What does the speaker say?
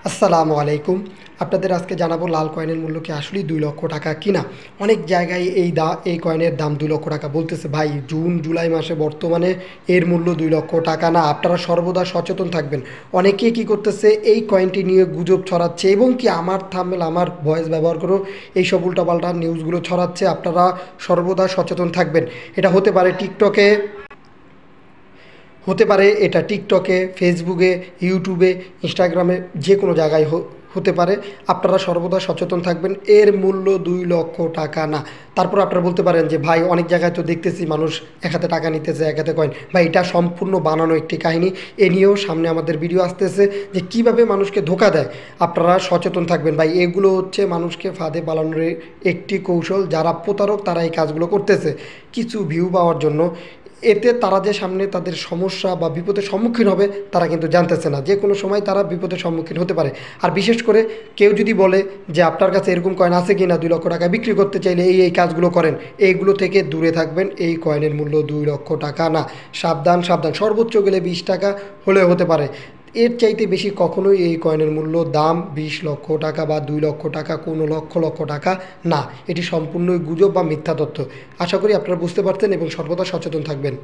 আসসালামু আলাইকুম। আপনাদের আজকে জানাবো লাল কয়েনের মূল্য কি আসলেই ২ লক্ষ টাকা কিনা। অনেক জায়গায় এই কয়েনের দাম ২ লক্ষ টাকা বলতেছে। ভাই, জুন জুলাই মাসে বর্তমানে এর মূল্য ২ লক্ষ টাকা না। আপনারা সর্বদা সচেতন থাকবেন। অনেকে কি করতেছে, এই কয়েনটি নিয়ে গুজব ছড়াচ্ছে এবং কি আমার থাম্বনেল আমার ভয়েস ব্যবহার করেও এইসব উল্টাপাল্টা নিউজগুলো ছড়াচ্ছে। আপনারা সর্বদা সচেতন থাকবেন। এটা হতে পারে এটা টিকটকে, ফেসবুকে, ইউটিউবে, ইনস্টাগ্রামে, যে কোনো জায়গায় হতে পারে। আপনারা সর্বদা সচেতন থাকবেন। এর মূল্য ২ লক্ষ টাকা না। তারপর আপনারা বলতে পারেন যে ভাই, অনেক জায়গায় তো দেখতেছি মানুষ এক হাতে টাকা নিতেছে, এক হাতে কয়েন। ভাই, এটা সম্পূর্ণ বানানো একটি কাহিনী। এ নিয়েও সামনে আমাদের ভিডিও আসতেছে যে কিভাবে মানুষকে ধোঁকা দেয়। আপনারা সচেতন থাকবেন। ভাই, এগুলো হচ্ছে মানুষকে ফাঁদে পালানোর একটি কৌশল। যারা প্রতারক তারা এই কাজগুলো করতেছে কিছু ভিউ পাওয়ার জন্য। এতে তারা যে সামনে তাদের সমস্যা বা বিপদের সম্মুখীন হবে তারা কিন্তু জানতেছে না। যে কোনো সময় তারা বিপদের সম্মুখীন হতে পারে। আর বিশেষ করে কেউ যদি বলে যে আপনার কাছে এরকম কয়েন আছে কি না, ২ লক্ষ টাকা বিক্রি করতে চাইলে এই কাজগুলো করেন, এইগুলো থেকে দূরে থাকবেন। এই কয়েনের মূল্য ২ লক্ষ টাকা না। সাবধান সাবধান, সর্বোচ্চ গেলে ২০ টাকা হলেও হতে পারে। এর চাইতে বেশি কখনোই এই কয়েনের মূল্য দাম ২০ লক্ষ টাকা বা ২ লক্ষ টাকা, কোনো লক্ষ লক্ষ টাকা না। এটি সম্পূর্ণই গুজব বা মিথ্যা তথ্য। আশা করি আপনারা বুঝতে পারছেন এবং সর্বদা সচেতন থাকবেন।